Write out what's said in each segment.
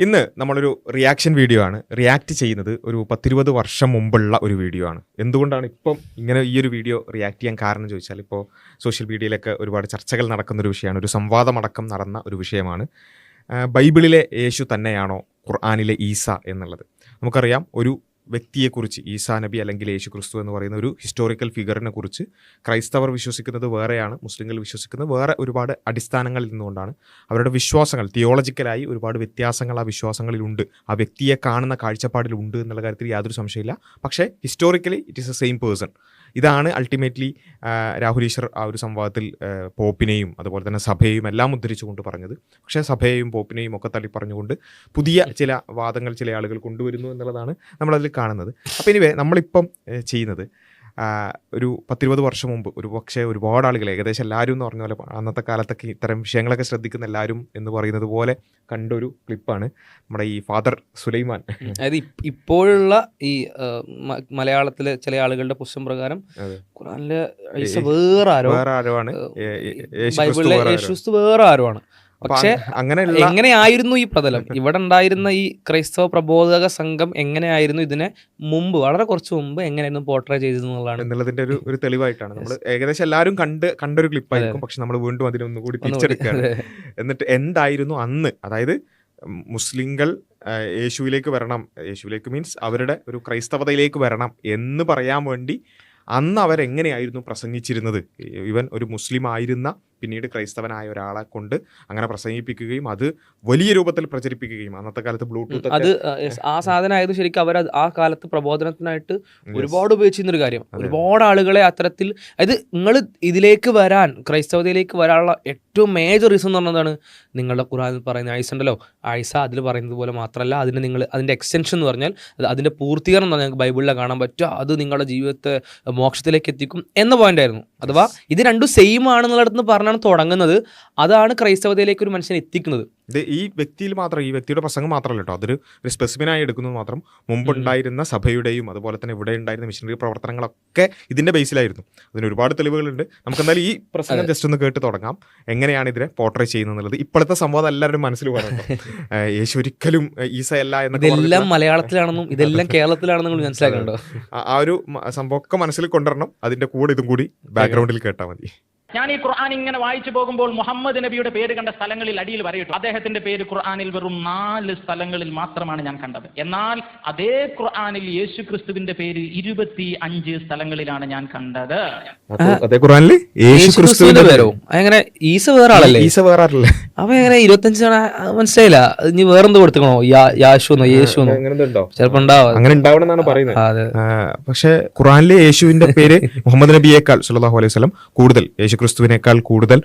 ഇന്ന് നമ്മളൊരു reaction video ആണ് റിയാക്ട് ചെയ്യുന്നത്. ഒരു 10-20 വർഷം മുമ്പുള്ള ഒരു വീഡിയോ ആണ്. എന്തുകൊണ്ടാണ് ഇപ്പം ഇങ്ങനെ ഈ ഒരു വീഡിയോ റിയാക്ട് ചെയ്യാൻ കാരണം ചോദിച്ചാൽ, ഇപ്പോൾ സോഷ്യൽ മീഡിയയിലൊക്കെ ഒരുപാട് ചർച്ചകൾ നടക്കുന്നൊരു വിഷയമാണ്, ഒരു സംവാദമടക്കം നടന്ന ഒരു വിഷയമാണ്. ബൈബിളിലെ യേശു തന്നെയാണോ ഖുർആനിലെ ഈസ എന്നുള്ളത്. നമുക്കറിയാം, ഒരു വ്യക്തിയെക്കുറിച്ച്, ഈസാ നബി അല്ലെങ്കിൽ യേശു ക്രിസ്തു എന്ന് പറയുന്ന ഒരു ഹിസ്റ്റോറിക്കൽ ഫിഗറിനെ കുറിച്ച് ക്രൈസ്തവർ വിശ്വസിക്കുന്നത് വേറെയാണ്, മുസ്ലിങ്ങൾ വിശ്വസിക്കുന്നത് വേറെ. ഒരുപാട് അടിസ്ഥാനങ്ങളിൽ നിന്നുകൊണ്ടാണ് അവരുടെ വിശ്വാസങ്ങൾ, തിയോളജിക്കലായി ഒരുപാട് വ്യത്യാസങ്ങൾ ആ വിശ്വാസങ്ങളിലുണ്ട്, ആ വ്യക്തിയെ കാണുന്ന കാഴ്ചപ്പാടിലുണ്ട് എന്നുള്ള കാര്യത്തിൽ യാതൊരു സംശയമില്ല. പക്ഷേ historically it is A same person. ഇതാണ് അൾട്ടിമേറ്റ്ലി രാഹുൽ ഈശ്വർ ആ ഒരു സംവാദത്തിൽ പോപ്പിനെയും അതുപോലെ തന്നെ സഭയെയും എല്ലാം ഉദ്ധരിച്ചുകൊണ്ട് പറഞ്ഞത്. പക്ഷേ സഭയെയും പോപ്പിനെയും ഒക്കെ തള്ളി പറഞ്ഞുകൊണ്ട് പുതിയ ചില വാദങ്ങൾ ചില ആളുകൾ കൊണ്ടുവരുന്നു എന്നുള്ളതാണ് നമ്മളതിൽ കാണുന്നത്. അപ്പോൾ ഇനിവേ നമ്മളിപ്പം ചെയ്യുന്നത് ഒരു 10-20 വർഷം മുമ്പ് ഒരു പക്ഷേ ഒരുപാട് ആളുകൾ, ഏകദേശം എല്ലാവരും എന്ന് പറഞ്ഞ പോലെ അന്നത്തെ കാലത്തൊക്കെ ഇത്തരം വിഷയങ്ങളൊക്കെ ശ്രദ്ധിക്കുന്ന എല്ലാവരും എന്ന് പറയുന്നത് പോലെ കണ്ടൊരു ക്ലിപ്പാണ് നമ്മുടെ ഈ ഫാദർ സുലൈമാൻ. അതായത് ഇപ്പോഴുള്ള ഈ മലയാളത്തിലെ ചില ആളുകളുടെ പുസ്തകം പ്രകാരം ഖുർആനിലെ വേറെ ആരോ ആണ്, ബൈബിളിലെ യേശുക്രിസ്തു വേറെ ആരോ ആണ്. പക്ഷെ എങ്ങനെയായിരുന്നു ഈ പ്രതലം, ഇവിടെ ഉണ്ടായിരുന്ന ഈ ക്രൈസ്തവ പ്രബോധക സംഘം എങ്ങനെയായിരുന്നു ഇതിനെ മുമ്പ്, വളരെ കുറച്ച് മുമ്പ് എങ്ങനെയായിരുന്നു പോർട്രേ ചെയ്തതെന്നുള്ളതാണ് എന്നുള്ളതിന്റെ ഒരു തെളിവായിട്ടാണ് നമ്മൾ ഏകദേശം എല്ലാവരും കണ്ടൊരു ക്ലിപ്പായിരിക്കും. പക്ഷെ നമ്മൾ വീണ്ടും അതിനൊന്നുകൂടി തിരിച്ചെടുക്കുകയാണ്. എന്നിട്ട് എന്തായിരുന്നു അന്ന്, അതായത് മുസ്ലിങ്ങൾ യേശുവിലേക്ക് വരണം, യേശുവിലേക്ക് മീൻസ് അവരുടെ ഒരു ക്രൈസ്തവതയിലേക്ക് വരണം എന്ന് പറയാൻ വേണ്ടി അന്ന് അവരെങ്ങനെയായിരുന്നു പ്രസംഗിച്ചിരുന്നത്. ഇവൻ ഒരു മുസ്ലിം ആയിരുന്ന പിന്നീട് ക്രൈസ്തവനായ ഒരാളെ കൊണ്ട് അങ്ങനെ പ്രസംഗിപ്പിക്കുകയും അത് വലിയ രൂപത്തിൽ പ്രചരിപ്പിക്കുകയും, അന്നത്തെ കാലത്ത് ബ്ലൂടൂത്ത് അത് ആ സാധനമായത് ശരിക്കും അവർ ആ കാലത്ത് പ്രബോധനത്തിനായിട്ട് ഒരുപാട് ഉപയോഗിച്ചിരുന്നൊരു കാര്യം. ഒരുപാട് ആളുകളെ അത്തരത്തിൽ, അതായത് നിങ്ങൾ ഇതിലേക്ക് വരാൻ, ക്രൈസ്തവതയിലേക്ക് വരാനുള്ള ഏറ്റവും മേജർ റീസൺ എന്ന് പറഞ്ഞതാണ് നിങ്ങളുടെ ഖുർആനിൽ പറയുന്ന ആയിസ ഉണ്ടല്ലോ, ആയിസ അതിൽ പറയുന്നത് പോലെ മാത്രമല്ല, അതിന് നിങ്ങൾ അതിൻ്റെ എക്സ്റ്റൻഷൻ എന്ന് പറഞ്ഞാൽ അതിൻ്റെ പൂർത്തീകരണം എന്ന് ഞങ്ങൾക്ക് ബൈബിളിൽ കാണാൻ പറ്റുക, അത് നിങ്ങളുടെ ജീവിതത്തെ മോക്ഷത്തിലേക്ക് എത്തിക്കും എന്ന പോയിന്റ് ആയിരുന്നു. അഥവാ ഇത് രണ്ടും സെയിം ആണെന്നുള്ളിടത്ത് പറഞ്ഞാണ് തുടങ്ങുന്നത്. അതാണ് ക്രൈസ്തവതയിലേക്ക് ഒരു മനുഷ്യനെ എത്തിക്കുന്നത്. ഇത് ഈ വ്യക്തിയിൽ മാത്രം, ഈ വ്യക്തിയുടെ പ്രസംഗം മാത്രമല്ല കേട്ടോ, അതൊരു സ്പെസിഫിനായി എടുക്കുന്നത് മാത്രം. മുമ്പുണ്ടായിരുന്ന സഭയുടെയും അതുപോലെ തന്നെ ഇവിടെ ഉണ്ടായിരുന്ന മിഷനറി പ്രവർത്തനങ്ങളൊക്കെ ഇതിന്റെ ബേസിലായിരുന്നു. അതിന് ഒരുപാട് തെളിവുകളുണ്ട്. നമുക്ക് എന്തായാലും ഈ പ്രസംഗം ജസ്റ്റ് ഒന്ന് കേട്ട് തുടങ്ങാം, എങ്ങനെയാണ് ഇതിനെ പോർട്രേ ചെയ്യുന്നത്. ഇപ്പോഴത്തെ സംഭവം എല്ലാവരും മനസ്സിൽ പറയണം, യേശു ഒരിക്കലും ഈസയല്ല എന്നൊക്കെ. ഇതെല്ലാം മലയാളത്തിലാണെന്നും ഇതെല്ലാം കേരളത്തിലാണെന്നും മനസ്സിലാക്കണ്ടോ. ആ ഒരു സംഭവമൊക്കെ മനസ്സിൽ കൊണ്ടുവരണം. അതിന്റെ കൂടെ ഇതും കൂടി ബാക്ക്ഗ്രൗണ്ടിൽ കേട്ടാൽ മതി. ഞാൻ ഈ ഖുർആൻ ഇങ്ങനെ വായിച്ചു പോകുമ്പോൾ മുഹമ്മദ് നബിയുടെ പേര് കണ്ട സ്ഥലങ്ങളിൽ അടിയിൽ വരയിട്ടു. അദ്ദേഹത്തിന്റെ പേര് ഖുർആനിൽ വെറും 4 സ്ഥലങ്ങളിൽ മാത്രമാണ് ഞാൻ കണ്ടത്. എന്നാൽ അതേ ഖുർആനിൽ യേശു ക്രിസ്തുവിന്റെ പേര് 25 സ്ഥലങ്ങളിലാണ് ഞാൻ കണ്ടത്. അതേ ഖുർആനിൽ യേശു ക്രിസ്തുവിന്റെ പേരോ? അങ്ങനെ ഈസ വേറെ ആളല്ലേ? ഈസ വേറെ ആളല്ലേ? അപ്പൊ എങ്ങനെ 25 മനസ്സിലായില്ല. ഇനി വേറെന്തോ കൊടുത്തണോ? യാശുന്നോ യേശുന്നോ ചിലപ്പോ ഉണ്ടാവും. അങ്ങനെ ഉണ്ടാവണമെന്നാണ് പറയുന്നത്. പക്ഷെ ഖുർആനിലെ യേശുവിന്റെ പേര് മുഹമ്മദ് നബിയേക്കാൾ സല്ലല്ലാഹു അലൈഹി വസല്ലം കൂടുതൽ, യേശുക്രിസ്തുവിനേക്കാൾ കൂടുതൽ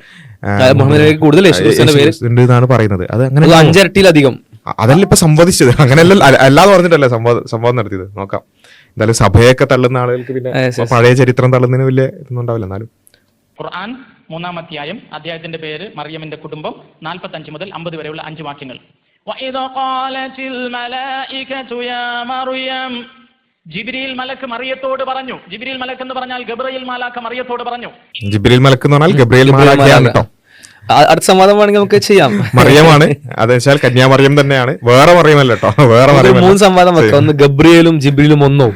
എന്നാണ് പറയുന്നത്. അത് അങ്ങനെ 5 ഇരട്ടിയിലധികം. അതല്ല ഇപ്പൊ സംവദിച്ചത്, അങ്ങനെയല്ല, അല്ലാതെ പറഞ്ഞിട്ടല്ലേ സംവാദം നടത്തിയത്. നോക്കാം. എന്തായാലും സഭയൊക്കെ തള്ളുന്ന ആളുകൾക്ക് പിന്നെ പഴയ ചരിത്രം തള്ളുന്നതിന് വലിയ ഇതൊന്നും ഉണ്ടാവില്ല. എന്നാലും ഖുർആൻ 3-ാം അധ്യായം, അധ്യായത്തിന്റെ പേര് മറിയമിന്റെ കുടുംബം, 45 മുതൽ 50 വരെയുള്ള 5 വാക്യങ്ങൾ. ജിബ്രീൽ മലക്ക് മറിയത്തോട് പറഞ്ഞു. ജിബ്രീൽ മലക്ക് എന്ന് പറഞ്ഞാൽ ഗബ്രിയേൽ മാലാഖ മറിയത്തോട് പറഞ്ഞു. ജിബ്രീൽ മലക്ക് എന്ന് പറഞ്ഞാൽ ഗബ്രിയേൽ മാലാഖയാണ് കേട്ടോ. അടുത്ത സംവാദം വേണമെങ്കിൽ നമുക്ക് ചെയ്യാം. മറിയമാണ്, അത് വെച്ചാൽ കന്യാമറിയം തന്നെയാണ്, വേറെ മറിയമല്ല കേട്ടോ. വേറെ 3 സംവാദം വെക്കാം. ഒന്ന് ഗബ്രിയേലും ജിബ്രീലും ഒന്നോ,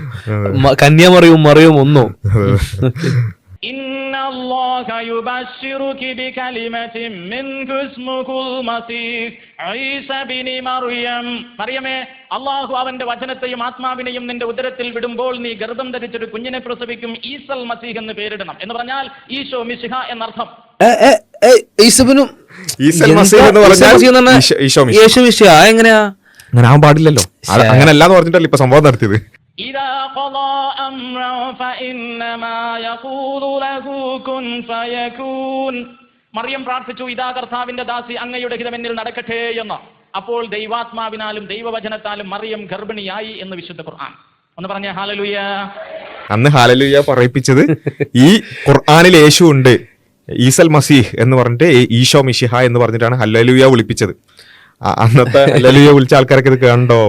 കന്യാമറിയവും മറിയവും ഒന്നോ. മറിയമേ, അള്ളാഹു അവന്റെ വചനത്തെയും ആത്മാവിനെയും നിന്റെ ഉദരത്തിൽ വിടുമ്പോൾ നീ ഗർഭം ധരിച്ചൊരു കുഞ്ഞിനെ പ്രസവിക്കും, ഈസൽ മസീഹ് എന്ന് പേരിടണം. എന്ന് പറഞ്ഞാൽ ഈശോ മിശിഹ എന്നർത്ഥം. എങ്ങനെയാ? അങ്ങനെ ആവാൻ പാടില്ലല്ലോ, അങ്ങനെ അല്ലാന്ന് പറഞ്ഞിട്ടല്ലേ ഇപ്പൊ സംഭവം നടത്തിയത്. മറിയം പ്രാർത്ഥിച്ചു, ഇതാ കർത്താവിന്റെ ദാസി, അങ്ങയുടെ ഹിതം എന്നിൽ നടക്കട്ടെ എന്ന്. അപ്പോൾ ദൈവാത്മാവിനാലും ദൈവവചനത്താലും മറിയം ഗർഭിണിയായി എന്ന് വിശുദ്ധ ഖുർആൻ. ഒന്ന് പറഞ്ഞ ഹല്ലേലൂയ. അന്ന് ഹല്ലേലൂയ പറയിപ്പിച്ചത് ഈ ഖുർആനിൽ യേശു ഉണ്ട്, ഈസൽ മസീഹ് എന്ന് പറഞ്ഞിട്ട് ഈശോ മിശിഹ എന്ന് പറഞ്ഞിട്ടാണ് ഹല്ലേലൂയ വിളിപ്പിച്ചത്. അന്നത്തെ ഹല്ലേലൂയ വിളിച്ച ആൾക്കാരൊക്കെ ഇത് കണ്ടോ,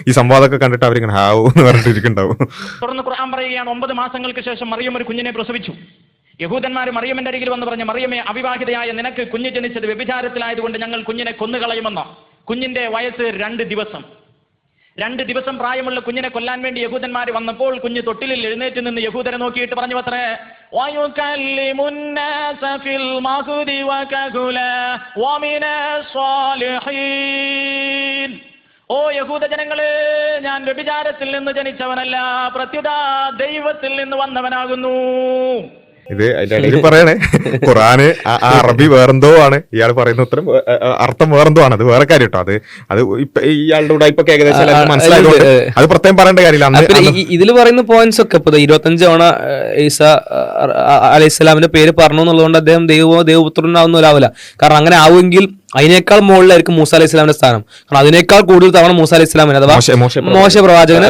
ഈ സംവാദമൊക്കെ കണ്ടിട്ട് അവരിങ്ങനെ ഹാവൂ എന്ന് പറഞ്ഞിട്ടിരിക്കണ്ടാവും. തുടർന്ന് ഖുർആൻ പറയുകയാണ്, 9 മാസങ്ങൾക്ക് ശേഷം മറിയം ഒരു കുഞ്ഞിനെ പ്രസവിച്ചു. യഹൂദന്മാർ മറിയമിന്റെ അരികിൽ വന്ന് പറഞ്ഞു, മറിയമേ, അവിവാഹിതയായ നിനക്ക് കുഞ്ഞ് ജനിച്ചത് വ്യഭിചാരത്തിലായതുകൊണ്ട് ഞങ്ങൾ കുഞ്ഞിനെ കൊന്നുകളയുമെന്ന്. കുഞ്ഞിന്റെ വയസ്സ് 2 ദിവസം. 2 ദിവസം പ്രായമുള്ള കുഞ്ഞിനെ കൊല്ലാൻ വേണ്ടി യഹൂദന്മാർ വന്നപ്പോൾ കുഞ്ഞ് തൊട്ടിലിൽ എഴുന്നേറ്റ് നിന്ന് യഹൂദരെ നോക്കിയിട്ട് പറഞ്ഞു അത്രേ, ഓ യഹൂദ ജനങ്ങളെ, ഞാൻ വ്യഭിചാരത്തിൽ നിന്ന് ജനിച്ചവനല്ല, പ്രത്യുത ദൈവത്തിൽ നിന്ന് വന്നവനാകുന്നു. ഇത് അതിന്റെ ഇടയിൽ പറയണേ, ഖുറാന് അറബി വേറെന്തോ ആണ്, ഇയാൾ പറയുന്ന ഉത്തരം അർത്ഥം വേറെന്തോ ആണ്. അത് വേറെ കാര്യം കേട്ടോ. അത് ഇപ്പൊ ഇയാളുടെ കൂടെ ഇപ്പൊ ഏകദേശം എല്ലാവർക്കും മനസ്സിലായതുകൊണ്ട് അത് പ്രത്യേകം പറയേണ്ട കാര്യമില്ല. ഇതിൽ പറയുന്ന പോയിന്റ്സ് ഒക്കെ ഇപ്പൊ 25 തവണ ഈസ അലൈഹിസ്സലാമിന്റെ പേര് പറഞ്ഞു എന്നുള്ളതുകൊണ്ട് അദ്ദേഹം ദൈവപുത്രനാവുന്നവരാവില്ല. കാരണം അങ്ങനെ ആവുമെങ്കിൽ അതിനേക്കാൾ മുകളിലായിരിക്കും മൂസ അലൈഹി സ്വലാമിന്റെ സ്ഥാനം. കാരണം അതിനേക്കാൾ കൂടുതൽ തവണ മൂസ അലൈഹി സ്വലാമിന് അഥവാ മോശ പ്രവാചകൻ.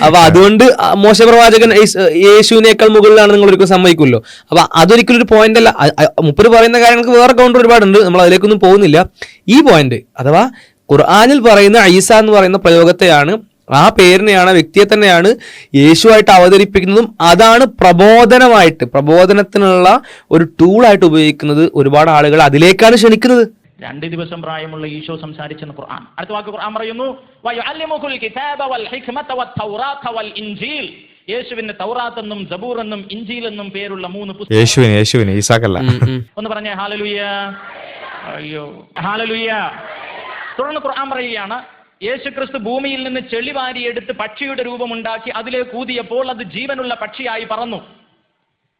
അപ്പൊ അതുകൊണ്ട് മോശ പ്രവാചകൻ യേശുവിനേക്കാൾ മുകളിലാണ് നിങ്ങൾ ഒരിക്കലും സമ്മതിക്കുമല്ലോ. അപ്പൊ അതൊരിക്കലും ഒരു പോയിന്റ് അല്ല. മുപ്പര് പറയുന്ന കാര്യങ്ങൾക്ക് വേറെ കൗണ്ടർ ഒരുപാടുണ്ട്, നമ്മൾ അതിലേക്കൊന്നും പോകുന്നില്ല. ഈ പോയിന്റ് അഥവാ ഖുർആനിൽ പറയുന്ന ഈസ എന്ന് പറയുന്ന പ്രയോഗത്തെയാണ്, ആ പേരിനെയാണ്, വ്യക്തിയെ തന്നെയാണ് യേശുവായിട്ട് അവതരിപ്പിക്കുന്നതും അതാണ് പ്രബോധനത്തിനുള്ള ഒരു ടൂളായിട്ട് ഉപയോഗിക്കുന്നത്. ഒരുപാട് ആളുകൾ അതിലേക്കാണ് ക്ഷണിക്കുന്നത്. 2 ദിവസം പ്രായമുള്ള ഈശോ സംസാരിച്ചെന്ന് ഖുർആൻ. അടുത്ത വാക്ക് ഖുർആൻ പറയുന്നു, യേശുവിന് തൗറാത്ത് എന്നും സബൂർ എന്നും ഇഞ്ചീൽ എന്നും പേരുള്ള 3 പുസ്തകം. ഒന്ന് പറഞ്ഞേ ഹല്ലേലൂയ. അയ്യോ ഹല്ലേലൂയ. തുടർന്ന് ഖുർആൻ പറയുകയാണ്, യേശുക്രിസ്തു ഭൂമിയിൽ നിന്ന് ചെളി വാരിയെടുത്ത് പക്ഷിയുടെ രൂപമുണ്ടാക്കി അതിലേക്ക് ഊതിയപ്പോൾ അത് ജീവനുള്ള പക്ഷിയായി പറന്നു.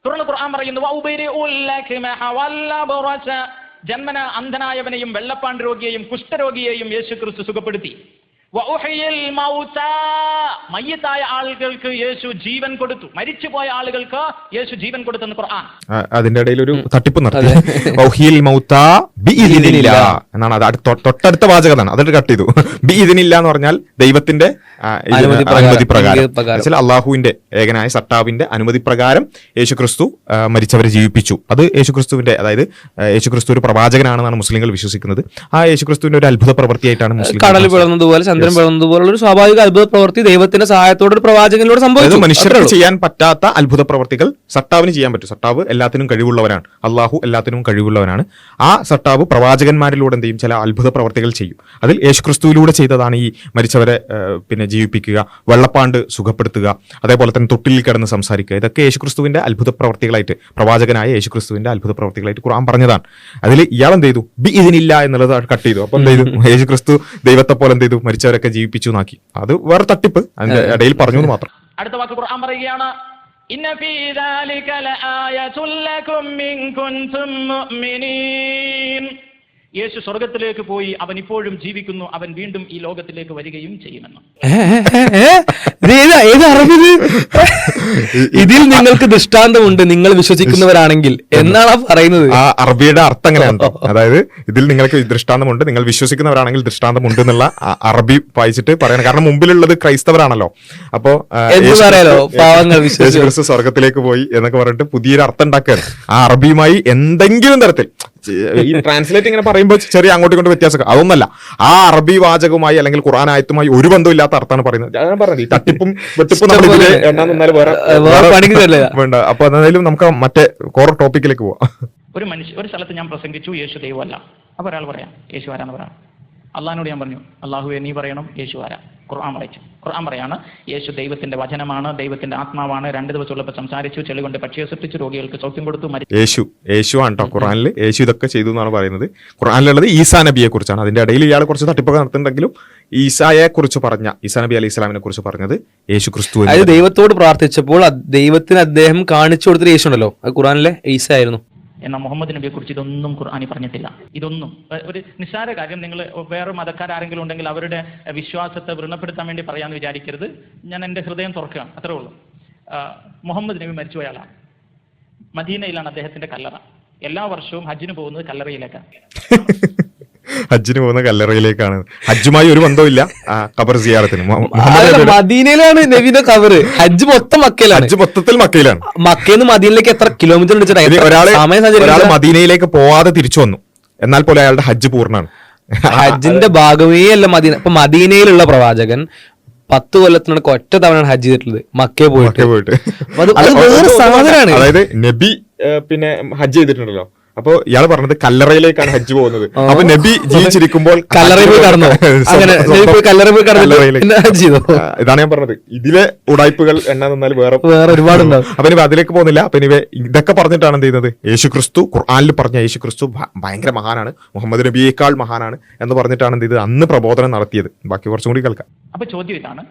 തുടർന്ന് ഖുർആൻ പറയുന്നു, ജന്മന അന്ധനായവനെയും വെള്ളപ്പാണ്ട് രോഗിയെയും കുഷ്ഠരോഗിയെയും യേശുക്രിസ്തു സുഖപ്പെടുത്തി. മയ്യത്തായ ആളുകൾക്ക് യേശു ജീവൻ കൊടുത്തു, മരിച്ചുപോയ ആളുകൾക്ക് യേശു ജീവൻ കൊടുത്തെന്ന് ഖുർആൻ. അതിന്റെ ഇടയിൽ ഒരു തട്ടിപ്പ് നടത്തി, എന്നാണ് അത് തൊട്ടടുത്ത വാചകതാണ്, അതിട്ട് കട്ട് ചെയ്തു. ബി ഇതിനില്ല എന്ന് പറഞ്ഞാൽ ദൈവത്തിന്റെ അനുമതി പ്രകാരം, അള്ളാഹുവിന്റെ ഏകനായ സട്ടാവിന്റെ അനുമതി പ്രകാരം യേശുക്രിസ്തു മരിച്ചവരെ ജീവിപ്പിച്ചു. അത് യേശുക്രിസ്തുവിന്റെ, അതായത് യേശുക്രിസ്തു ഒരു പ്രവാചകനാണെന്നാണ് മുസ്ലിങ്ങൾ വിശ്വസിക്കുന്നത്. ആ യേശുക്രിസ്തുവിന്റെ ഒരു അത്ഭുത പ്രവൃത്തിയായിട്ടാണ് മുസ്ലിം പോലുള്ള ഒരു സ്വാഭാവിക അത്ഭുത പ്രവൃത്തി ദൈവത്തിന്റെ സഹായത്തോടെ ഒരു പ്രവാചകനിലൂടെ സംഭവിച്ചു. മനുഷ്യർക്ക് ചെയ്യാൻ പറ്റാത്ത അത്ഭുത പ്രവൃത്തികൾ സട്ടാവിന് ചെയ്യാൻ പറ്റും. സട്ടാവ് എല്ലാത്തിനും കഴിവുള്ളവനാണ്, അള്ളാഹു എല്ലാത്തിനും കഴിവുള്ളവനാണ്. ആ സട്ടാവ് പ്രവാചകന്മാരിലൂടെ എന്ത് ചെയ്യും, ചില അത്ഭുത പ്രവർത്തികൾ ചെയ്യും. അതിൽ യേശുക്രിസ്തുവിലൂടെ ചെയ്തതാണ് ഈ മരിച്ചവരെ ജീവിപ്പിക്കുക, വെള്ളപ്പാണ്ട് സുഖപ്പെടുത്തുക, അതേപോലെ തന്നെ തൊട്ടിലിൽ കിടന്ന് സംസാരിക്കുക. ഇതൊക്കെ യേശുക്രിസ്തുവിന്റെ അത്ഭുത പ്രവർത്തികളായിട്ട്, പ്രവാചകനായ യേശുക്രിസ്തുവിന്റെ അത്ഭുത പ്രവർത്തികളായിട്ട് ഖുർആൻ പറഞ്ഞതാണ്. അതിൽ ഇയാൾ എന്ത് ചെയ്തു, ബി ഇതിനില്ല എന്നുള്ളത് കട്ട് ചെയ്തു. അപ്പൊ എന്ത് ചെയ്തു, യേശുക്രിസ്തു ദൈവത്തെ പോലെ എന്ത് ചെയ്തു, മരിച്ചവരൊക്കെ ജീവിപ്പിച്ചു നാക്കി. അത് വേറെ തട്ടിപ്പ്, അതിന്റെ ഇടയിൽ പറഞ്ഞു മാത്രം. അടുത്ത വാക്ക് ഖുർആൻ പറയുകയാണ്, ഇന്ന ഫീ ദാലിക ലആയതുൽ ലകും ഇൻ കുൻതും മുഅ്മിനീൻ. യേശു സ്വർഗത്തിലേക്ക് പോയി, അവൻ ഇപ്പോഴും ജീവിക്കുന്നു, അവൻ വീണ്ടും ഈ ലോകത്തിലേക്ക് വരികയും ചെയ്യുമെന്ന്. ഇതിൽ നിങ്ങൾക്ക് ദൃഷ്ടാന്തമുണ്ട്, നിങ്ങൾ വിശ്വസിക്കുന്നവരാണെങ്കിൽ എന്നാണ് പറയുന്നത്. ആ അറബിയുടെ അർത്ഥം അങ്ങനെയാണ്. അതായത് ഇതിൽ നിങ്ങൾക്ക് ദൃഷ്ടാന്തമുണ്ട്, നിങ്ങൾ വിശ്വസിക്കുന്നവരാണെങ്കിൽ ദൃഷ്ടാന്തമുണ്ട് എന്നുള്ള അറബി വായിച്ചിട്ട് പറയണം. കാരണം മുമ്പിലുള്ളത് ക്രൈസ്തവരാണല്ലോ. അപ്പോ യേശുക്രിസ്തു സ്വർഗത്തിലേക്ക് പോയി എന്നൊക്കെ പറഞ്ഞിട്ട് പുതിയൊരു അർത്ഥം ഉണ്ടാക്കുകയാണ്. ആ അറബിയുമായി എന്തെങ്കിലും തരത്തിൽ ഈ ട്രാൻസ്ലേറ്റ് ഇങ്ങനെ പറയുമ്പോൾ ചെറിയ അങ്ങോട്ടും ഇങ്ങോട്ടും വ്യത്യാസം, അതൊന്നല്ല. ആ അറബി വാചകവുമായി അല്ലെങ്കിൽ ഖുർആൻ ആയത്തുമായി ഒരു ബന്ധമില്ലാത്ത അർത്ഥമാണ് പറയുന്നത്. ഞാൻ പറഞ്ഞത് ഈ തട്ടിപ്പും വെട്ടിപ്പും വേണ്ട. അപ്പൊ എന്തായാലും നമുക്ക് മറ്റേ കോർ ടോപ്പിക്കിലേക്ക് പോവാം. ഒരു സ്ഥലത്ത് ഞാൻ പ്രസംഗിച്ചു, യേശു ദൈവമല്ല. അപ്പൊ ഒരാൾ പറയാം യേശു ആരാന്ന് പറയാം. അള്ളാഹിനോട് ഞാൻ പറഞ്ഞു, അള്ളാഹുവെ നീ പറയണം യേശു ആരാ. ഖുർആൻ വായിച്ചു. ഖുർആൻ പറയാണ്, യേശു ദൈവത്തിന്റെ വചനമാണ്, ദൈവത്തിന്റെ ആത്മാവാണ്. 2 ദിവസം ഉള്ളപ്പോൾ സംസാരിച്ചു, ചെളി കൊണ്ട് പക്ഷിയെ സൃഷ്ടിച്ചു, രോഗികൾക്ക് സൗഖ്യം കൊടുത്തു. യേശു ആണ് കേട്ടോ ഖുർആനിൽ യേശു ഇതൊക്കെ ചെയ്തു എന്നാണ് പറയുന്നത്. ഖുർആനിലുള്ളത് ഈസാ നബിയെ കുറിച്ചാണ്. അതിന്റെ ഇടയിൽ ഇയാൾ കുറച്ച് തട്ടിപ്പൊക്കെ നടത്തുന്നുണ്ടെങ്കിലും ഈസായെ കുറിച്ച് പറഞ്ഞ, ഈസാ നബി അലൈഹി സ്വലാമിനെ കുറിച്ച് പറഞ്ഞത് യേശു ക്രിസ്തു. അതായത് ദൈവത്തോട് പ്രാർത്ഥിച്ചപ്പോൾ ദൈവത്തിന് അദ്ദേഹം കാണിച്ചു കൊടുത്തൊരു യേശു ഉണ്ടല്ലോ, അത് ഖുർആനിലെ ഈസ ആയിരുന്നു. എന്നാൽ മുഹമ്മദ് നബിയെ കുറിച്ച് ഇതൊന്നും ഖുർആനി പറഞ്ഞിട്ടില്ല. ഇതൊന്നും ഒരു നിസ്സാര കാര്യം. നിങ്ങൾ വേറെ മതക്കാരെങ്കിലും ഉണ്ടെങ്കിൽ അവരുടെ വിശ്വാസത്തെ വ്രണപ്പെടുത്താൻ വേണ്ടി പറയാമെന്ന് വിചാരിക്കരുത്. ഞാൻ എൻ്റെ ഹൃദയം തുറക്കുകയാണ്, അത്രേ ഉള്ളൂ. മുഹമ്മദ് നബി മരിച്ചുപോയാളാണ്. മദീനയിലാണ് അദ്ദേഹത്തിന്റെ കല്ലറ. എല്ലാ വർഷവും ഹജ്ജിന് പോകുന്നത് കല്ലറയിലേക്കാണ്. ഹജ്ജിന് പോകുന്ന കല്ലറയിലേക്കാണ്. ഹജ്ജുമായി ഒരു ബന്ധമില്ല ഖബർ സിയാറത്തിന്. മദീനയിലാണ് നബിയുടെ ഖബർ. ഹജ്ജ് മൊത്തം മക്കയിലാണ്. ഹജ്ജ് മൊത്തത്തിൽ മക്കയിലാണ്. മക്കയിൽ നിന്ന് മദീനയിലേക്ക് എത്ര കിലോമീറ്റർ ഒരാൾ മദീനയിലേക്ക് പോവാതെ തിരിച്ചു വന്നു, എന്നാൽ പോലെ അയാളുടെ ഹജ്ജ് പൂർണ്ണമാണ്. ഹജ്ജിന്റെ ഭാഗമേ അല്ല മദീന. ഇപ്പൊ മദീനയിലുള്ള പ്രവാചകൻ 10 കൊല്ലത്തിനൊക്കെ ഒറ്റ തവണ ഹജ്ജ് ചെയ്തിട്ടുള്ളത്, മക്കയെ പോയിട്ട്. അതായത് നബി പിന്നെ ഹജ്ജ് ചെയ്തിട്ടുണ്ടല്ലോ, അപ്പൊ ഇയാൾ പറഞ്ഞത് കല്ലറയിലേക്കാണ് ഹജ്ജ് പോകുന്നത്. അപ്പൊ നബി ജീവിച്ചിരിക്കുമ്പോൾ കല്ലറയിൽ പോയി കടന്നു, അങ്ങനെ കല്ലറയിൽ പോയി കടന്നു. ഇതാണ് ഞാൻ പറഞ്ഞത്, ഇതിലെ ഉടായ്പകൾ എണ്ണ നിന്നാൽ വേറെ ഒരുപാടുണ്ടാവും. അപ്പൊ ഇനി അതിലേക്ക് പോകുന്നില്ല. അപ്പൊ ഇനി ഇതൊക്കെ പറഞ്ഞിട്ടാണ് എന്ത് ചെയ്യുന്നത്, യേശുക്രിസ്തു ഖുർആനിൽ പറഞ്ഞ യേശുക്രിസ്തു ഭയങ്കര മഹാനാണ്, മുഹമ്മദ് നബിയേക്കാൾ മഹാനാണ് എന്ന് പറഞ്ഞിട്ടാണ് എന്ത് ചെയ്തത്, അന്ന് പ്രബോധനം നടത്തിയത്. ബാക്കി കുറച്ചും കൂടി കേൾക്കാം. അപ്പൊ ചോദ്യം ഇതാണ്,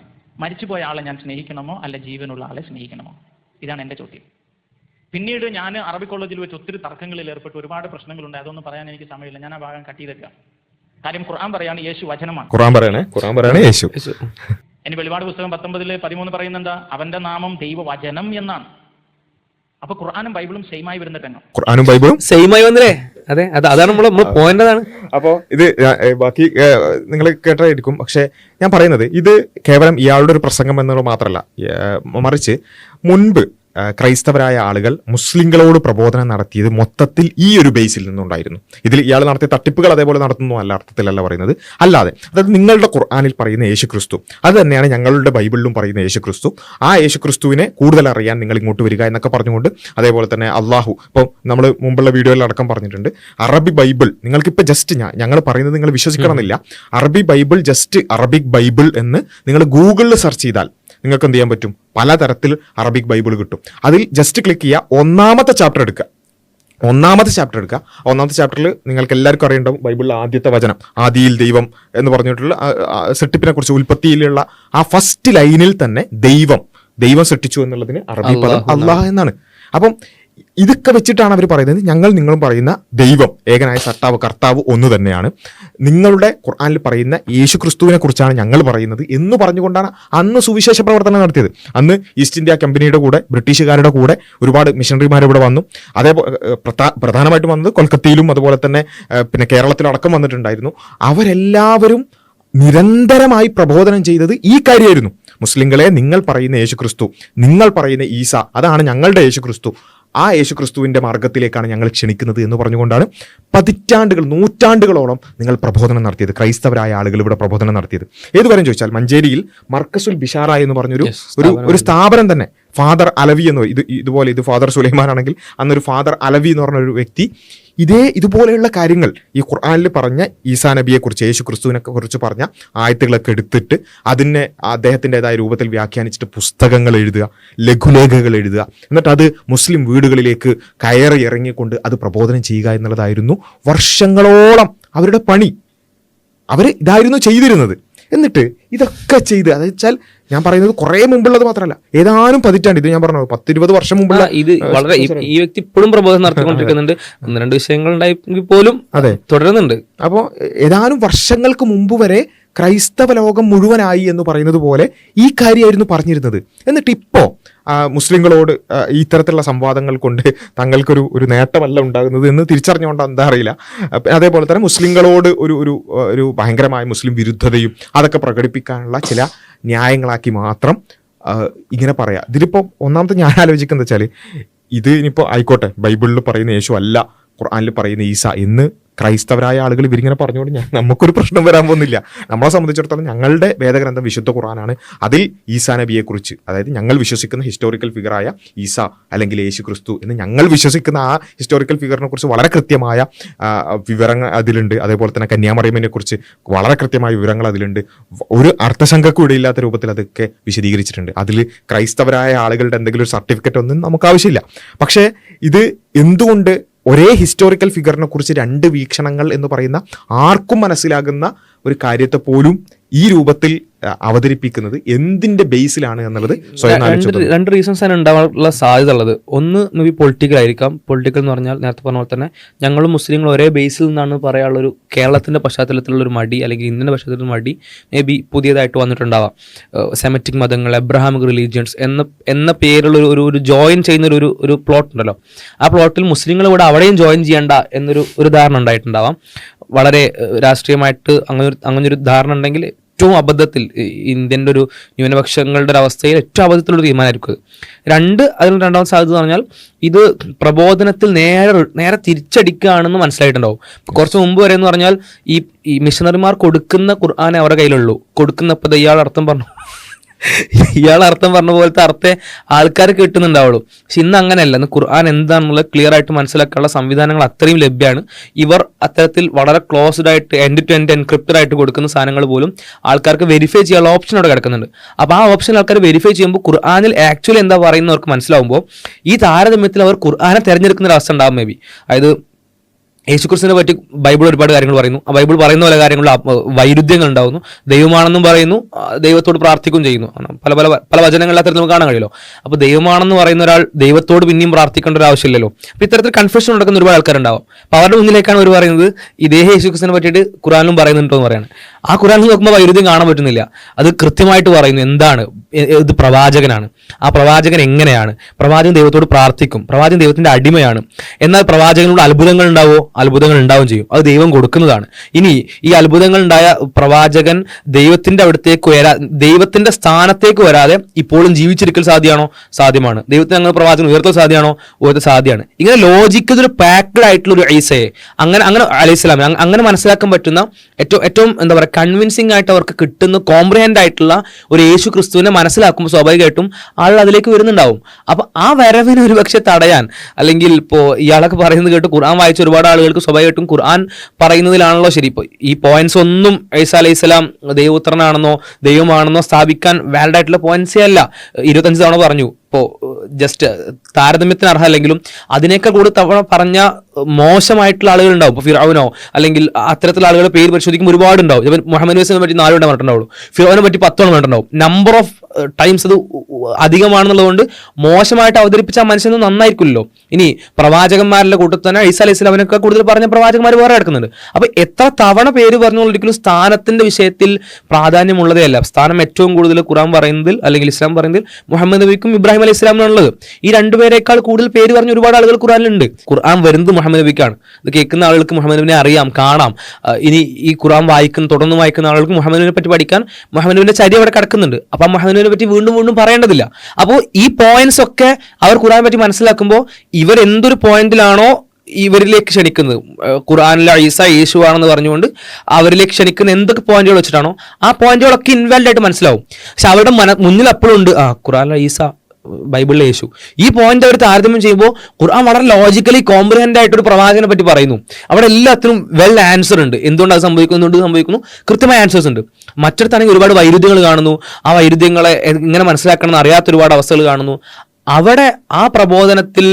മരിച്ചുപോയ ആളെ ഞാൻ സ്നേഹിക്കണമോ അല്ല ജീവനുള്ള ആളെ സ്നേഹിക്കണമോ? ഇതാണ് എന്റെ ചോദ്യം. പിന്നീട് ഞാൻ അറബി കോളേജിൽ വെച്ച് ഒത്തിരി തർക്കങ്ങളിൽ ഏർപ്പെട്ട് ഒരുപാട് പ്രശ്നങ്ങളുണ്ട്. അതൊന്നും പറയാൻ എനിക്ക് സമയമില്ല, ഞാൻ ആ ഭാഗം കട്ട് ചെയ്തേക്കാം. കാര്യം ഖുർആൻ പറയാണ് യേശു വചനമാണ്. ഖുർആൻ പറയണേ യേശു. ഇനി വെളിപാട് പുസ്തകം 19:13 പറയുന്നെന്താ, അവന്റെ നാമം ദൈവവചനം എന്നാണ്. അപ്പൊ ഖുർആനും ബൈബിളും സെയിമായി വരുന്ന രംഗം. ഖുർആനും ബൈബിളും സെയിമായി വന്നില്ലേ? അതെ, അതാണ് നമ്മളെ പോയിന്റ്. അതാണ്. അപ്പോൾ ഇത് ബാക്കി നിങ്ങൾ കേട്ടായിരിക്കും. പക്ഷെ ഞാൻ പറയുന്നത് ഇത് കേവലം ഇയാളുടെ ഒരു പ്രസംഗം എന്നുള്ളത് മാത്രമല്ല, മറിച്ച് മുൻപ് ക്രൈസ്തവരായ ആളുകൾ മുസ്ലിങ്ങളോട് പ്രബോധനം നടത്തിയത് മൊത്തത്തിൽ ഈ ഒരു ബേസിൽ നിന്നുണ്ടായിരുന്നു. ഇതിൽ ഇയാൾ നടത്തിയ തട്ടിപ്പുകൾ അതേപോലെ നടത്തുന്നു അല്ല, അർത്ഥത്തിലല്ല പറയുന്നത്. അല്ലാതെ അതായത് നിങ്ങളുടെ ഖുർആനിൽ പറയുന്ന യേശുക്രിസ്തു അത് തന്നെയാണ് ഞങ്ങളുടെ ബൈബിളിലും പറയുന്ന യേശുക്രിസ്തു. ആ യേശുക്രിസ്തുവിനെ കൂടുതൽ അറിയാൻ നിങ്ങൾ ഇങ്ങോട്ട് വരിക എന്നൊക്കെ പറഞ്ഞുകൊണ്ട്, അതേപോലെ തന്നെ അള്ളാഹു, ഇപ്പോൾ നമ്മൾ മുമ്പുള്ള വീഡിയോയിൽ അടക്കം പറഞ്ഞിട്ടുണ്ട്, അറബി ബൈബിൾ നിങ്ങൾക്കിപ്പോൾ ജസ്റ്റ് ഞങ്ങൾ പറയുന്നത് നിങ്ങൾ വിശ്വസിക്കണമെന്നില്ല, അറബി ബൈബിൾ ജസ്റ്റ് അറബിക് ബൈബിൾ എന്ന് നിങ്ങൾ ഗൂഗിളിൽ സെർച്ച് ചെയ്താൽ നിങ്ങൾക്ക് എന്ത് ചെയ്യാൻ പറ്റും, പലതരത്തിൽ അറബിക് ബൈബിൾ കിട്ടും. അതിൽ ജസ്റ്റ് ക്ലിക്ക് ചെയ്യുക, ഒന്നാമത്തെ ചാപ്റ്റർ എടുക്കുക. ഒന്നാമത്തെ ചാപ്റ്ററിൽ നിങ്ങൾക്ക് എല്ലാവർക്കും അറിയണ്ടാവും ബൈബിളിലെ ആദ്യത്തെ വചനം, ആദിയിൽ ദൈവം എന്ന് പറഞ്ഞിട്ടുള്ള സൃഷ്ടിപ്പിനെ കുറിച്ച്, ഉൽപ്പത്തിയിലുള്ള ആ ഫസ്റ്റ് ലൈനിൽ തന്നെ ദൈവം സൃഷ്ടിച്ചു എന്നുള്ളതിന് അറബി പദം അള്ളാഹ് എന്നാണ്. അപ്പം ഇതൊക്കെ വെച്ചിട്ടാണ് അവർ പറയുന്നത് നിങ്ങളും പറയുന്ന ദൈവം ഏകനായ സട്ടാവ് കർത്താവ് ഒന്ന് തന്നെയാണ്, നിങ്ങളുടെ ഖുർആനിൽ പറയുന്ന യേശുക്രിസ്തുവിനെ കുറിച്ചാണ് ഞങ്ങൾ പറയുന്നത് എന്ന് പറഞ്ഞുകൊണ്ടാണ് അന്ന് സുവിശേഷ പ്രവർത്തനം നടത്തിയത്. അന്ന് ഈസ്റ്റ് ഇന്ത്യ കമ്പനിയുടെ കൂടെ, ബ്രിട്ടീഷുകാരുടെ കൂടെ ഒരുപാട് മിഷണറിമാർ ഇവിടെ വന്നു. അതേപോലെ പ്രധാനമായിട്ടും വന്നത് കൊൽക്കത്തയിലും അതുപോലെ തന്നെ പിന്നെ കേരളത്തിലടക്കം വന്നിട്ടുണ്ടായിരുന്നു. അവരെല്ലാവരും നിരന്തരമായി പ്രബോധനം ചെയ്തത് ഈ കാര്യമായിരുന്നു. മുസ്ലിങ്ങളെ, നിങ്ങൾ പറയുന്ന യേശുക്രിസ്തു, നിങ്ങൾ പറയുന്ന ഈസ, അതാണ് ഞങ്ങളുടെ യേശുക്രിസ്തു, ആ യേശുക്രിസ്തുവിന്റെ മാർഗത്തിലേക്കാണ് ഞങ്ങൾ ക്ഷണിക്കുന്നത് എന്ന് പറഞ്ഞുകൊണ്ടാണ് നൂറ്റാണ്ടുകളോളം നിങ്ങൾ പ്രബോധനം നടത്തിയത്. ക്രൈസ്തവരായ ആളുകൾ ഇവിടെ പ്രബോധനം നടത്തിയത് ഏതുവരെ ചോദിച്ചാൽ, മഞ്ചേരിയിൽ മർക്കസുൽ ബിഷാറ എന്ന് പറഞ്ഞൊരു സ്ഥാപനം തന്നെ, ഫാദർ അലവി എന്ന് ഇതുപോലെ ഇത് ഫാദർ സുലൈമാൻ ആണെങ്കിൽ അന്നൊരു ഫാദർ അലവി എന്ന് പറഞ്ഞൊരു വ്യക്തി ഇതുപോലെയുള്ള കാര്യങ്ങൾ ഈ ഖുർആനിൽ പറഞ്ഞ ഈസാ നബിയെ കുറിച്ച്, യേശു ക്രിസ്തുവിനെ കുറിച്ച് പറഞ്ഞ ആയത്തുകളൊക്കെ എടുത്തിട്ട് അതിനെ അദ്ദേഹത്തിൻ്റെതായ രൂപത്തിൽ വ്യാഖ്യാനിച്ചിട്ട് പുസ്തകങ്ങൾ എഴുതുക, ലഘുലേഖകൾ എഴുതുക, എന്നിട്ട് അത് മുസ്ലിം വീടുകളിലേക്ക് കയറി ഇറങ്ങിക്കൊണ്ട് അത് പ്രബോധനം ചെയ്യുക എന്നുള്ളതായിരുന്നു വർഷങ്ങളോളം അവരുടെ പണി. ഇതായിരുന്നു ചെയ്തിരുന്നത്. എന്നിട്ട് ഇതൊക്കെ ചെയ്ത്, അതെന്ന് വെച്ചാൽ ഞാൻ പറയുന്നത് കുറെ മുമ്പുള്ളത് മാത്രമല്ല, ഏതാനും പതിറ്റാണ്ട്, ഇത് ഞാൻ പറഞ്ഞു 10-20 വർഷം മുമ്പുള്ള ഇത് വളരെ ഈ വ്യക്തി ഇപ്പോഴും പ്രബോധനം നടത്തിക്കൊണ്ടിരിക്കുന്നുണ്ട്. 1-2 വിഷയങ്ങൾ ഉണ്ടായെങ്കിൽ പോലും അതെ തുടരുന്നുണ്ട്. അപ്പോൾ ഏതാനും വർഷങ്ങൾക്ക് മുമ്പ് വരെ ക്രൈസ്തവ ലോകം മുഴുവനായി എന്ന് പറയുന്നത് പോലെ ഈ കാര്യമായിരുന്നു പറഞ്ഞിരുന്നത്. എന്നിട്ട് ഇപ്പോൾ മുസ്ലിങ്ങളോട് ഇത്തരത്തിലുള്ള സംവാദങ്ങൾ കൊണ്ട് തങ്ങൾക്കൊരു നേട്ടമല്ല ഉണ്ടാകുന്നത് എന്ന് തിരിച്ചറിഞ്ഞുകൊണ്ട് എന്താ അറിയില്ല. അതേപോലെ തന്നെ മുസ്ലിങ്ങളോട് ഒരു ഭയങ്കരമായ മുസ്ലിം വിരുദ്ധതയും അതൊക്കെ പ്രകടിപ്പിക്കാനുള്ള ചില ന്യായങ്ങളാക്കി മാത്രം ഇങ്ങനെ പറയാം. ഇതിലിപ്പോൾ ഒന്നാമത്തെ ഞാൻ ആലോചിക്കുന്നത് വെച്ചാൽ, ഇത് ഇനിയിപ്പോൾ ആയിക്കോട്ടെ, ബൈബിളിൽ പറയുന്ന യേശു അല്ല ഖുർആനിൽ പറയുന്ന ഈസ എന്ന് ക്രൈസ്തവരായ ആളുകൾ ഇവരിങ്ങനെ പറഞ്ഞുകൊണ്ട് നമുക്കൊരു പ്രശ്നം വരാൻ പോകുന്നില്ല. നമ്മളെ സംബന്ധിച്ചിടത്തോളം ഞങ്ങളുടെ വേദഗ്രന്ഥം വിശുദ്ധ ഖുർആനാണ്. അതിൽ ഈസാ നബിയെ കുറിച്ച്, അതായത് ഞങ്ങൾ വിശ്വസിക്കുന്ന ഹിസ്റ്റോറിക്കൽ ഫിഗറായ ഈസ അല്ലെങ്കിൽ യേശു ക്രിസ്തു എന്ന് ഞങ്ങൾ വിശ്വസിക്കുന്ന ആ ഹിസ്റ്റോറിക്കൽ ഫിഗറിനെ കുറിച്ച് വളരെ കൃത്യമായ വിവരങ്ങൾ അതിലുണ്ട്. അതേപോലെ തന്നെ കന്യാമറിയമ്മിനെ കുറിച്ച് വളരെ കൃത്യമായ വിവരങ്ങൾ അതിലുണ്ട്. ഒരു അർത്ഥശങ്കക്കും ഇടയില്ലാത്ത രൂപത്തിൽ അതൊക്കെ വിശദീകരിച്ചിട്ടുണ്ട്. അതിൽ ക്രൈസ്തവരായ ആളുകളുടെ എന്തെങ്കിലും ഒരു സർട്ടിഫിക്കറ്റ് ഒന്നും നമുക്ക് ആവശ്യമില്ല. പക്ഷേ ഇത് എന്തുകൊണ്ട് ഒരേ ഹിസ്റ്റോറിക്കൽ ഫിഗറിനെ കുറിച്ച് 2 വീക്ഷണങ്ങൾ എന്ന് പറയുന്ന ആർക്കും മനസ്സിലാകുന്ന ഒരു കാര്യത്തെ പോലും ഈ രൂപത്തിൽ അവതരിപ്പിക്കുന്നത് എന്തിന്റെ ബേസിലാണ് എന്നുള്ളത് സ്വയം രണ്ട് റീസൺസ് ആണ് ഉണ്ടാവാനുള്ള സാധ്യത ഉള്ളത്. ഒന്ന് മേ ബി പൊളിറ്റിക്കൽ ആയിരിക്കാം. പൊളിറ്റിക്കൽ എന്ന് പറഞ്ഞാൽ നേരത്തെ പറഞ്ഞ പോലെ തന്നെ ഞങ്ങളും മുസ്ലിങ്ങളും ഒരേ ബേസിൽ നിന്നാണ് പറയാനുള്ള ഒരു കേരളത്തിന്റെ പശ്ചാത്തലത്തിലുള്ള ഒരു മടി, അല്ലെങ്കിൽ ഇന്ത്യൻ്റെ പശ്ചാത്തലത്തിലുള്ള മടി മേ ബി പുതിയതായിട്ട് വന്നിട്ടുണ്ടാവാം. സെമറ്റിക് മതങ്ങൾ, എബ്രഹാമിക് റിലീജിയൻസ് എന്ന പേരുള്ള ഒരു ജോയിൻ ചെയ്യുന്ന ഒരു പ്ലോട്ട് ഉണ്ടല്ലോ, ആ പ്ലോട്ടിൽ മുസ്ലിങ്ങൾ ഇവിടെ അവിടെയും ജോയിൻ ചെയ്യേണ്ട എന്നൊരു ധാരണ ഉണ്ടായിട്ടുണ്ടാവാം. വളരെ രാഷ്ട്രീയമായിട്ട് അങ്ങനൊരു ധാരണ ഉണ്ടെങ്കിൽ ഏറ്റവും അബദ്ധത്തിൽ ഇന്ത്യൻ്റെ ഒരു ന്യൂനപക്ഷങ്ങളുടെ ഒരു അവസ്ഥയിൽ ഏറ്റവും അബദ്ധത്തിലൊരു തീരുമാനമായിരിക്കും. അതിന് രണ്ടാമത്തെ സാധ്യത പറഞ്ഞാൽ ഇത് പ്രബോധനത്തിൽ നേരെ തിരിച്ചടിക്കുകയാണെന്ന് മനസ്സിലായിട്ടുണ്ടാവും. കുറച്ച് മുമ്പ് വരെ എന്ന് പറഞ്ഞാൽ ഈ മിഷണറിമാർ കൊടുക്കുന്ന ഖുർആനെ അവരുടെ കയ്യിലുള്ളൂ. കൊടുക്കുന്നപ്പോൾ ഇയാൾ അർത്ഥം പറഞ്ഞു ഇയാൾ അർത്ഥം പറഞ്ഞ പോലത്തെ അർത്ഥം ആൾക്കാർ കിട്ടുന്നുണ്ടാവുള്ളൂ. പക്ഷെ ഇന്ന് അങ്ങനെയല്ല. ഇന്ന് ഖുർആൻ എന്താണെന്നുള്ളത് ക്ലിയർ ആയിട്ട് മനസ്സിലാക്കാനുള്ള സംവിധാനങ്ങൾ അത്രയും ലഭ്യമാണ്. ഇവർ അത്തരത്തിൽ വളരെ ക്ലോസ്ഡ് ആയിട്ട് എൻഡ് ടു എൻഡ് എൻക്രിപ്റ്റഡ് ആയിട്ട് കൊടുക്കുന്ന സാധനങ്ങൾ പോലും ആൾക്കാർക്ക് വെരിഫൈ ചെയ്യാനുള്ള ഓപ്ഷൻ അവിടെ കിടക്കുന്നുണ്ട്. അപ്പോൾ ആ ഓപ്ഷൻ ആൾക്കാർ വെരിഫൈ ചെയ്യുമ്പോൾ ഖുർആനിൽ ആക്ച്വലി എന്താ പറയുന്നവർക്ക് മനസ്സിലാവുമ്പോൾ ഈ താരതമ്യത്തിൽ അവർ ഖുർആനെ തിരഞ്ഞെടുക്കുന്ന ഒരു അവസ്ഥ ഉണ്ടാവും. മേ ബി അതായത് യേശുക്രിസ്തുവിനെ പറ്റി ബൈബിൾ ഒരുപാട് കാര്യങ്ങൾ പറയുന്നു. ആ ബൈബിൾ പറയുന്ന പല കാര്യങ്ങളിൽ വൈരുദ്ധ്യങ്ങൾ ഉണ്ടാവുന്നു. ദൈവമാണെന്നും പറയുന്നു, ദൈവത്തോട് പ്രാർത്ഥിക്കുകയും ചെയ്യുന്നു. പല പല പല വചനങ്ങളിൽ അത്തരത്തിൽ നമുക്ക് കാണാൻ കഴിയുമല്ലോ. അപ്പോൾ ദൈവമാണെന്ന് പറയുന്ന ഒരാൾ ദൈവത്തോട് പിന്നെയും പ്രാർത്ഥിക്കേണ്ട ഒരു ആവശ്യമില്ലല്ലോ. അപ്പോൾ ഇത്തരത്തിൽ കൺഫ്യൂഷൻ നടക്കുന്ന ഒരുപാട് ആൾക്കാരുണ്ടാവും. അപ്പോൾ അവരുടെ മുന്നിലേക്കാണ് അവർ പറയുന്നത് ഇതേ യേശുക്രിസ്തുവിനെ പറ്റിയിട്ട് ഖുർആനിലും പറയുന്നുണ്ടോ എന്ന് പറയുന്നത്. ആ ഖുർആനിൽ നോക്കുമ്പോൾ വൈരുദ്ധ്യം കാണാൻ പറ്റുന്നില്ല. അത് കൃത്യമായിട്ട് പറയുന്നു എന്താണ് ഇത് പ്രവാചകനാണ്, ആ പ്രവാചകൻ എങ്ങനെയാണ്, പ്രവാചകൻ ദൈവത്തോട് പ്രാർത്ഥിക്കും, പ്രവാചകൻ ദൈവത്തിന്റെ അടിമയാണ്. എന്നാൽ പ്രവാചകനോട് അത്ഭുതങ്ങൾ ഉണ്ടാവോ? അത്ഭുതങ്ങൾ ഉണ്ടാവും ചെയ്യും. അത് ദൈവം കൊടുക്കുന്നതാണ്. ഇനി ഈ അത്ഭുതങ്ങൾ ഉണ്ടായ പ്രവാചകൻ ദൈവത്തിന്റെ അടുത്തേക്ക് ദൈവത്തിന്റെ സ്ഥാനത്തേക്ക് വരാതെ ഇപ്പോഴും ജീവിച്ചിരിക്കൽ സാധ്യമാണോ? സാധ്യമാണ്. ദൈവത്തിന് അങ്ങനെ പ്രവാചകൻ ഉയർത്തൽ സാധ്യമാണോ? ഉയർത്തൽ സാധ്യമാണ്. ഇങ്ങനെ ലോജിക്കൽ ഒരു പാക്ഡ് ആയിട്ടുള്ള ഒരു ഈസയെ അങ്ങനെ അലൈഹിസ്സലാം അങ്ങനെ മനസ്സിലാക്കാൻ പറ്റുന്ന ഏറ്റവും എന്താ പറയുക കൺവിൻസിംഗ് ആയിട്ട് അവർക്ക് കിട്ടുന്ന കോംപ്രിഹെൻഡ് ആയിട്ടുള്ള ഒരു യേശു ക്രിസ്തുവിനെ മനസ്സിലാക്കുമ്പോൾ സ്വാഭാവികമായിട്ടും ആളുകൾ അതിലേക്ക് വരുന്നുണ്ടാവും. അപ്പൊ ആ വരവിനെ ഒരുപക്ഷെ തടയാൻ, അല്ലെങ്കിൽ ഇപ്പോൾ ഇയാളൊക്കെ പറയുന്നത് കേട്ട് ഖുർആൻ വായിച്ച ഒരുപാട് ആളുകൾക്ക് സ്വാഭാവികമായിട്ടും ഖുർആൻ പറയുന്നതിലാണല്ലോ ശരി. ഇപ്പോൾ ഈ പോയിന്റ്സ് ഒന്നും ഈസ അലൈഹിസ്സലാം ദൈവപുത്രനാണെന്നോ ദൈവമാണെന്നോ സ്ഥാപിക്കാൻ വാലിഡ് ആയിട്ടുള്ള പോയിന്റ്സേ അല്ല. 25 തവണ പറഞ്ഞു. ഇപ്പോൾ ജസ്റ്റ് താരതമ്യത്തിന് അർഹമല്ലെങ്കിലും അതിനേക്കാൾ കൂടുതൽ തവണ പറഞ്ഞ മോശമായിട്ടുള്ള ആളുകൾ ഉണ്ടാവും. ഇപ്പോൾ ഫിറഔനോ അല്ലെങ്കിൽ അത്തരത്തിലുള്ള ആളുകളുടെ പേര് പരിശോധിക്കുമ്പോൾ ഒരുപാടുണ്ടാവും. ചിലപ്പോൾ മുഹമ്മദ് നബിയെ പറ്റി 4 തവണ പറഞ്ഞിട്ടുണ്ടാവുള്ളൂ, ഫിറഔനെ പറ്റി 10 തവണ പറഞ്ഞിട്ടുണ്ടാവും. നമ്പർ ഓഫ് ടൈംസ് അത് അധികമാണെന്നുള്ളതുകൊണ്ട് മോശമായിട്ട് അവതരിപ്പിച്ച മനുഷ്യന് നന്നായിരിക്കില്ലല്ലോ. ഇനി പ്രവാചകന്മാരുടെ കൂട്ടത്തിൽ തന്നെ ഈസ അലൈഹി സ്വലാമിനൊക്കെ കൂടുതൽ പറഞ്ഞ പ്രവാചകന്മാർ വേറെ കിടക്കുന്നുണ്ട്. അപ്പൊ എത്ര തവണ പേര് പറഞ്ഞൊരിക്കലും സ്ഥാനത്തിന്റെ വിഷയത്തിൽ പ്രാധാന്യമുള്ളതേ അല്ല. സ്ഥാനം ഏറ്റവും കൂടുതൽ ഖുർആൻ പറയുന്നതിൽ അല്ലെങ്കിൽ ഇസ്ലാം പറയുന്നതിൽ മുഹമ്മദ് നബിക്കും ഇബ്രാഹിം അലൈഹി ഇസ്ലാമിനുള്ളത്. ഈ രണ്ടുപേരെക്കാൾ കൂടുതൽ പേര് പറഞ്ഞ ഒരുപാട് ആളുകൾ ഖുർആനിലുണ്ട്. ഖുർആൻ വരുന്നത് മുഹമ്മദ് നബിക്കാണ്. ഇത് കേൾക്കുന്ന ആളുകൾക്ക് മുഹമ്മദ് നബിനെ അറിയാം, കാണാം. ഇനി ഈ ഖുർആൻ തുടർന്ന് വായിക്കുന്ന ആളുകൾക്ക് മുഹമ്മദ് നബിനെ പറ്റി പഠിക്കാൻ മുഹമ്മദ് നബിന്റെ ചര്യ അവിടെ കിടക്കുന്നുണ്ട്. അപ്പൊ മുഹമ്മദ് നബിനെ പറ്റി വീണ്ടും വീണ്ടും പറയേണ്ടതില്ല. അപ്പോൾ ഈ പോയിന്റ്സ് ഒക്കെ അവർ ഖുർആനെ പറ്റി മനസ്സിലാക്കുമ്പോൾ ഇവർ എന്തൊരു പോയിന്റിലാണോ ഇവരിലേക്ക് ക്ഷണിക്കുന്നത്, ഖുർആനിലെ ഈസ യേശു ആണെന്ന് പറഞ്ഞുകൊണ്ട് അവരിലേക്ക് ക്ഷണിക്കുന്ന എന്തൊക്കെ പോയിന്റുകൾ വെച്ചിട്ടാണോ ആ പോയിന്റുകളൊക്കെ ഇൻവാലിഡ് ആയിട്ട് മനസ്സിലാവും. പക്ഷെ അവരുടെ മുന്നിൽ അപ്പോഴും ഉണ്ട് ഖുർആനിലെ ഈസ, ബൈബിളിലെ യേശു. ഈ പോയിന്റ് അവർ താരതമ്യം ചെയ്യുമ്പോൾ ഖുർആൻ വളരെ ലോജിക്കലി കോംപ്രിഹെൻഡ് ആയിട്ടൊരു പ്രവാചകനെ പറ്റി പറയുന്നു. അവിടെ എല്ലാത്തിനും വെൽ ആൻസർ ഉണ്ട്. എന്തുകൊണ്ട് അത് സംഭവിക്കുന്നു കൃത്യമായ ആൻസേഴ്സ് ഉണ്ട്. മറ്റിടത്താണെങ്കിൽ ഒരുപാട് വൈരുദ്ധ്യങ്ങൾ കാണുന്നു. ആ വൈരുദ്ധ്യങ്ങളെ എങ്ങനെ മനസ്സിലാക്കണമെന്ന് അറിയാത്ത ഒരുപാട് അവസ്ഥകൾ കാണുന്നു. അവിടെ ആ പ്രബോധനത്തിൽ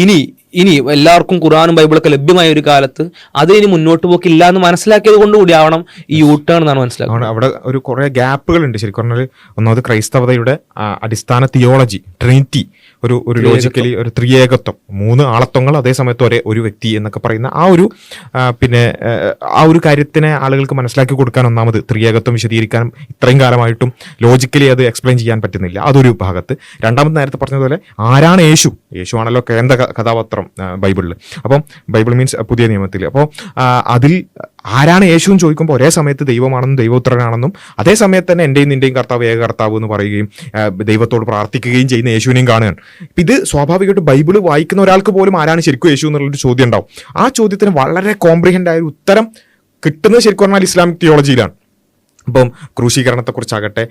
ഇനി എല്ലാവർക്കും ഖുർആനും ബൈബിളൊക്കെ ലഭ്യമായ ഒരു കാലത്ത് അത് ഇനി മുന്നോട്ട് പോക്കില്ല എന്ന് മനസ്സിലാക്കിയത് കൊണ്ടുകൂടി ആവണം ഈ യൂട്ടേൺ എന്നാണ് മനസ്സിലാക്കുന്നത്. അവിടെ ഒരു കുറെ ഗ്യാപ്പുകൾ ഉണ്ട് ശരിക്കും പറഞ്ഞാൽ. ഒന്നാമത് ക്രൈസ്തവതയുടെ അടിസ്ഥാന തിയോളജി ട്രിനിറ്റി, ഒരു ലോജിക്കലി ഒരു ത്രിയേകത്വം, 3 ആളത്വങ്ങൾ അതേ സമയത്ത് ഒരു വ്യക്തി എന്നൊക്കെ പറയുന്ന ആ ഒരു കാര്യത്തിനെ ആളുകൾക്ക് മനസ്സിലാക്കി കൊടുക്കാൻ ഒന്നാമത് ത്രിയേകത്വം വിശദീകരിക്കാനും ഇത്രയും കാലമായിട്ടും ലോജിക്കലി അത് എക്സ്പ്ലെയിൻ ചെയ്യാൻ പറ്റുന്നില്ല. അതൊരു ഭാഗത്ത്. രണ്ടാമത് നേരത്തെ പറഞ്ഞതുപോലെ ആരാണ് യേശു ആണല്ലോ കേന്ദ്ര കഥാപാത്രം ബൈബിളിൽ. അപ്പം ബൈബിൾ മീൻസ് പുതിയ നിയമത്തിൽ. അപ്പോൾ അതിൽ ആരാണ് യേശു എന്ന് ചോദിക്കുമ്പോൾ ഒരേ സമയത്ത് ദൈവമാണെന്നും ദൈവപുത്രനാണെന്നും അതേ സമയത്ത് തന്നെ എൻ്റെയും നിൻ്റെയും കർത്താവ് ഏക കർത്താവ് എന്ന് പറയുകയും ദൈവത്തോട് പ്രാർത്ഥിക്കുകയും ചെയ്യുന്ന യേശുവിനെയും കാണുകയാണ്. ഇത് സ്വാഭാവികമായിട്ട് ബൈബിൾ വായിക്കുന്ന ഒരാൾക്ക് പോലും ആരാണ് ശരിക്കും യേശു എന്നുള്ളൊരു ചോദ്യം ഉണ്ടാവും. ആ ചോദ്യത്തിന് വളരെ കോംപ്രിഹെൻഡ് ആയ ഒരു ഉത്തരം കിട്ടുന്നത് ശരിക്കും പറഞ്ഞാൽ ഇസ്ലാമിക് തിയോളജിയിലാണ്. ഇപ്പം ക്രൂശീകരണത്തെക്കുറിച്ചാകട്ടെ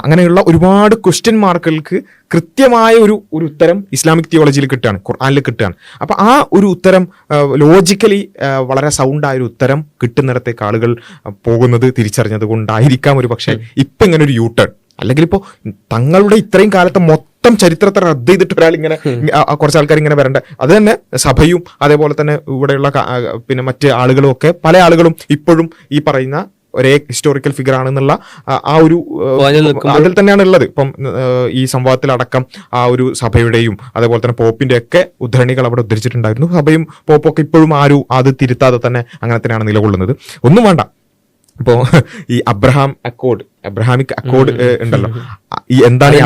അങ്ങനെയുള്ള ഒരുപാട് ക്വസ്റ്റ്യൻ മാർക്കുകൾക്ക് കൃത്യമായ ഒരു ഉത്തരം ഇസ്ലാമിക് തിയോളജിയിൽ കിട്ടുകയാണ്, ഖുർആനിൽ കിട്ടുകയാണ്. അപ്പം ആ ഒരു ഉത്തരം ലോജിക്കലി വളരെ സൗണ്ടായൊരു ഉത്തരം കിട്ടുന്നിടത്തേക്ക് ആളുകൾ പോകുന്നത് തിരിച്ചറിഞ്ഞത് കൊണ്ടായിരിക്കാം ഒരു പക്ഷേ ഇപ്പം ഇങ്ങനെ ഒരു യൂട്ടേൺ. അല്ലെങ്കിൽ ഇപ്പോൾ തങ്ങളുടെ ഇത്രയും കാലത്തെ മൊത്തം ചരിത്രത്തെ റദ്ദ് ചെയ്തിട്ട് ഒരാൾ ഇങ്ങനെ കുറച്ച് ആൾക്കാർ ഇങ്ങനെ വരണ്ട. അത് തന്നെ സഭയും അതേപോലെ തന്നെ ഇവിടെയുള്ള മറ്റ് ആളുകളും ഒക്കെ പല ആളുകളും ഇപ്പോഴും ഈ പറയുന്ന ഒരേ ഹിസ്റ്റോറിക്കൽ ഫിഗർ ആണെന്നുള്ള ആ ഒരു അതിൽ തന്നെയാണ് ഉള്ളത്. ഇപ്പം ഈ സംവാദത്തിലടക്കം ആ ഒരു സഭയുടെയും അതേപോലെ തന്നെ പോപ്പിന്റെ ഒക്കെ ഉദ്ധരണികൾ അവിടെ ഉദ്ധരിച്ചിട്ടുണ്ടായിരുന്നു. സഭയും പോപ്പൊക്കെ ഇപ്പോഴും അത് തിരുത്താതെ തന്നെ അങ്ങനെ തന്നെയാണ് നിലകൊള്ളുന്നത്. ഒന്നും വേണ്ട, ഇപ്പോൾ ഈ അബ്രഹാമിക് അക്കോർഡ് ഉണ്ടല്ലോ, ഈ എന്താണ്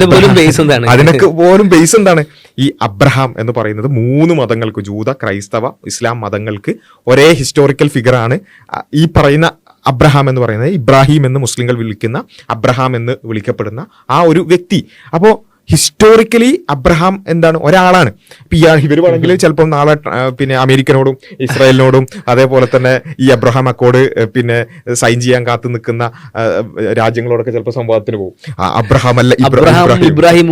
അതിനൊക്കെ പോലും ബേസ് എന്താണ്? ഈ അബ്രഹാം എന്ന് പറയുന്നത് 3 മതങ്ങൾക്ക്, ജൂത, ക്രൈസ്തവ, ഇസ്ലാം മതങ്ങൾക്ക് ഒരേ ഹിസ്റ്റോറിക്കൽ ഫിഗർ ആണ് ഈ പറയുന്ന അബ്രഹാം എന്ന് പറയുന്നത്. ഇബ്രാഹിം എന്ന് മുസ്ലിങ്ങൾ വിളിക്കുന്ന അബ്രഹാം എന്ന് വിളിക്കപ്പെടുന്ന ആ ഒരു വ്യക്തി. അപ്പോൾ ഹിസ്റ്റോറിക്കലി അബ്രഹാം എന്താണ് ഒരാളാണ്. ഇപ്പൊ ഇവർ വേണമെങ്കിൽ ചിലപ്പോൾ നാളെ പിന്നെ അമേരിക്കനോടും ഇസ്രായേലിനോടും അതേപോലെ തന്നെ ഈ അബ്രഹാം അക്കോർഡ് പിന്നെ സൈൻ ചെയ്യാൻ കാത്തു നിൽക്കുന്ന രാജ്യങ്ങളോടൊക്കെ ചിലപ്പോൾ സംവാദത്തിന് പോകും. അബ്രഹാം അല്ല ഇബ്രാഹിം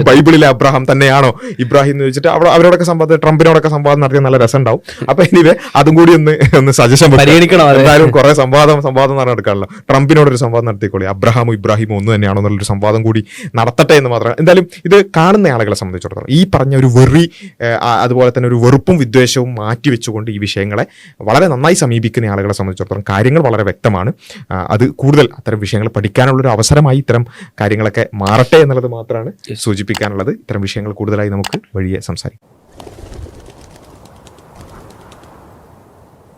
ബൈബിളിലെ അബ്രഹാം തന്നെയാണോ ഇബ്രാഹിം എന്ന് ചോദിച്ചിട്ട് അവരോടൊക്കെ സംവാദം, ട്രംപിനോടൊക്കെ സംവാദം നടത്തിയ നല്ല രസം ഉണ്ടാവും. അപ്പൊ ഇനിവേ അതും കൂടി ഒന്ന് സജഷൻ പരിഗണിക്കണം. എന്തായാലും കുറെ സംവാദം നടക്കാണല്ലോ, ട്രംപിനോടൊരു സംവാദം നടത്തിക്കോളി, അബ്രഹാമും ഇബ്രാഹിമും ഒന്ന് തന്നെയാണോ എന്നുള്ളൊരു സംവാദം കൂടി നടത്തട്ടെ എന്ന് മാത്രം. എന്തായാലും ഇത് കാണുന്ന ആളുകളെ സംബന്ധിച്ചിടത്തോളം ഈ പറഞ്ഞ ഒരു വെറി, അതുപോലെ തന്നെ ഒരു വെറുപ്പും വിദ്വേഷവും മാറ്റിവെച്ചുകൊണ്ട് ഈ വിഷയങ്ങളെ വളരെ നന്നായി സമീപിക്കുന്ന ആളുകളെ സംബന്ധിച്ചിടത്തോളം കാര്യങ്ങൾ വളരെ വ്യക്തമാണ്. അത് കൂടുതൽ അത്തരം വിഷയങ്ങൾ പഠിക്കാനുള്ളൊരു അവസരമായി ഇത്തരം കാര്യങ്ങളൊക്കെ മാറട്ടെ എന്നുള്ളത് മാത്രമാണ് സൂചിപ്പിക്കാനുള്ളത്. ഇത്തരം വിഷയങ്ങൾ കൂടുതലായി നമുക്ക് വഴിയെ സംസാരിക്കാം.